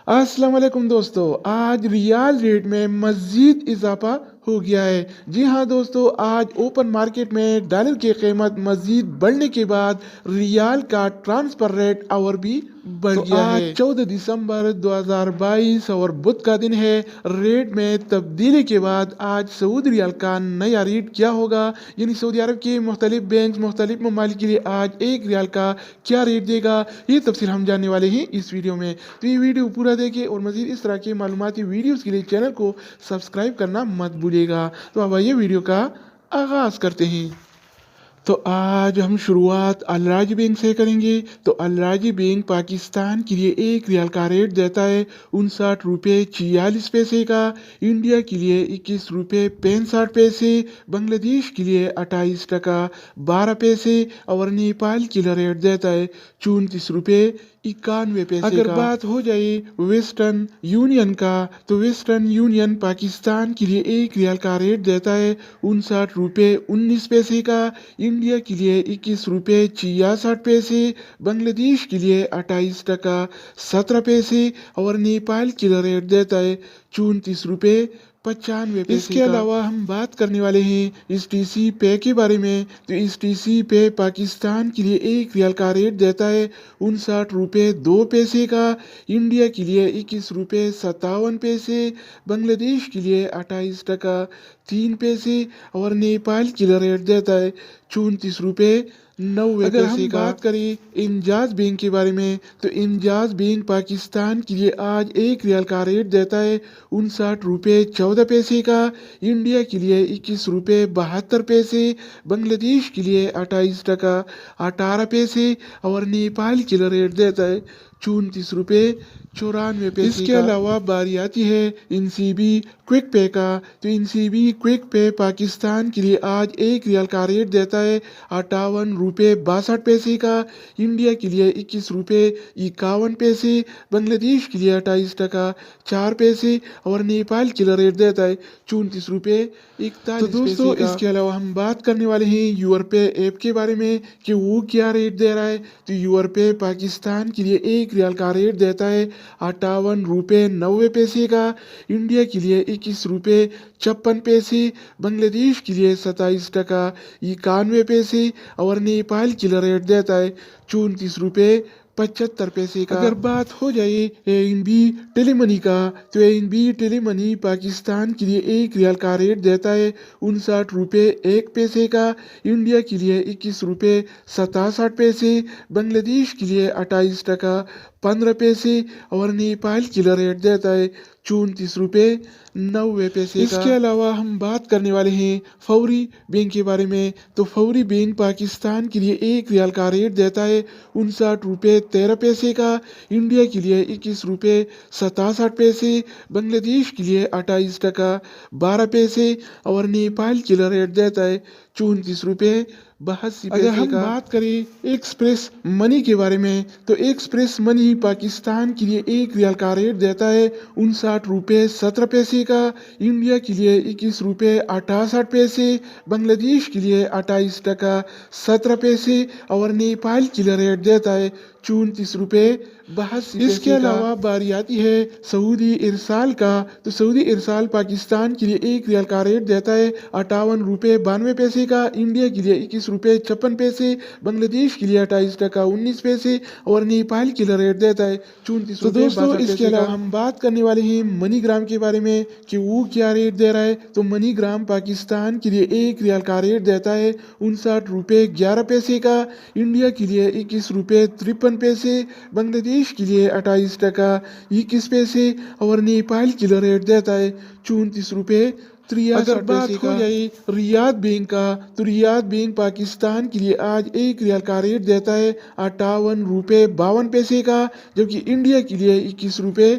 अस्सलाम वालेकुम दोस्तों, आज रियाल रेट में मज़ीद इजाफा हो गया है। जी हाँ दोस्तों, आज ओपन मार्केट में डॉलर की कीमत मज़ीद बढ़ने के बाद रियाल का ट्रांसफ़र रेट और भी बढ़ गया है। आज 14 दिसंबर 2022 और बुध का दिन है। रेट में तब्दीली के बाद आज सऊदी रियाल का नया रेट क्या होगा, यानी सऊदी अरब के मुख्तलिफ बैंक मुख्तलिफ ममालिक के लिए आज एक रियाल का क्या रेट देगा, ये तफसील हम जानने वाले हैं इस वीडियो में। तो ये वीडियो पूरा देखें और मज़ीद इस तरह के मालूमाती वीडियोस के लिए चैनल को सब्सक्राइब करना मत भूलिएगा। तो अब आइए वीडियो का आगाज़ करते हैं। तो आज हम शुरुआत अल राजी बैंक से करेंगे। तो अल राजी बैंक पाकिस्तान के लिए एक रियाल का रेट देता है 59 रुपये 46 पैसे का, इंडिया के लिए 21 रुपये 65 पैसे, बांग्लादेश के लिए 28 टका 12 पैसे और नेपाल के लिए रेट देता है 34 रुपये 91 पैसे अगर का। बात हो जाए वेस्टर्न यूनियन का, तो वेस्टर्न यूनियन पाकिस्तान के लिए एक रियाल का रेट देता है 59 रुपये 19 पैसे का, इंडिया के लिए 21 रुपये 66 पैसे, बांग्लादेश के लिए 28 टका 17 पैसे और नेपाल के लिए रेट देता है 34 रुपये 95 पैसे। इसके अलावा हम बात करने वाले हैं इस टीसी पे के बारे में। तो इस टीसी पे पाकिस्तान के लिए एक रियाल का रेट देता है 59 रुपये 2 पैसे का, इंडिया के लिए 21 रुपये 57 पैसे, बांग्लादेश के लिए 28 टका 3 पैसे और नेपाल के लिए रेट देता है 34 रुपये 90 अगर हम बात करें इंजाज बैंक के बारे में, तो इंजाज बैंक पाकिस्तान के लिए आज एक रियाल का रेट देता है 59 रुपये 14 पैसे का, इंडिया के लिए 21 रुपये 72 पैसे, बांग्लादेश के लिए 28 टका 18 पैसे और नेपाल के लिए रेट देता है 34 रुपये 94 पैसे। इसके अलावा बारी आती है इनसीबी क्विक पे का। तो इनसीबी क्विक पे पाकिस्तान के लिए आज एक रियाल का रेट देता है 58 रुपये 62 पैसे का, इंडिया के लिए 21 रुपये 51 पैसे, बांग्लादेश के लिए 28 टका 4 पैसे और नेपाल के लिए रेट देता है 34 रुपये 41 तो दोस्तों इसके अलावा हम बात करने वाले हैं यूरपे ऐप के बारे में कि वो क्या रेट दे रहा है। तो यूरपे पाकिस्तान के लिए एक रियाल का रेट देता है 58 रुपये 90 पैसे का, इंडिया के लिए 21 रुपये 56 पैसे, बांग्लादेश के लिए 27 टका 91 पैसे और नेपाल के लिए रेट देता है 34 रुपये 75 पैसे का। अगर बात हो जाए एएनबी टेलीमनी का, तो एएनबी टेलीमनी पाकिस्तान के लिए एक रियाल का रेट देता है 59 रुपये 1 पैसे का, इंडिया के लिए 21 रुपये 67 पैसे, बांग्लादेश के लिए 28 टका 15 पैसे और नेपाल के लिए रेट देता है 34 रुपये 90 पैसे का। इसके अलावा हम बात करने वाले हैं फौरी बैंक के बारे में। तो फौरी बैंक पाकिस्तान के लिए एक रियाल का रेट देता है 59 रुपये 13 पैसे का, इंडिया के लिए 21 रुपये 67 पैसे, बांग्लादेश के लिए 28 टका 12 पैसे और नेपाल के लिए रेट देता है 34 रुपये 82 पैसे का। अगर हम बात करें एक्सप्रेस मनी के बारे में, तो एक्सप्रेस मनी पाकिस्तान के लिए एक रियाल का रेट देता है 59 रुपये 17 पैसे का, इंडिया के लिए 21 रुपये 68 पैसे, बांग्लादेश के लिए 28 टका 17 पैसे और नेपाल के लिए रेट देता है 34 रुपये 82 इसके अलावा बारी आती है सऊदी इरसाल का। तो सऊदी इरसाल पाकिस्तान के लिए एक रियाल का रेट देता है 58 रुपये 92 पैसे का, इंडिया के लिए 21 रुपये 56 पैसे, बांग्लादेश के लिए 28 टका 19 पैसे और नेपाल के लिए रेट देता है 34 तो दोस्तों इसके अलावा हम बात करने वाले हैं मनीग्राम के बारे में कि वो क्या रेट दे रहा है। तो मनीग्राम पाकिस्तान के लिए एक रियाल का रेट देता है 59 रुपये 11 पैसे का, इंडिया के लिए 21 रुपये 53 पैसे, बांग्लादेश के लिए 28 टका 21 पैसे और नेपाल के लिए रेट देता है 34 रुपये 63 अगर बात हो जाए रियाद बैंक का, तो रियाद बैंक पाकिस्तान के लिए आज एक रियाल का रेट देता है 58 रुपये 52 पैसे का, जबकि इंडिया के लिए 21 रुपये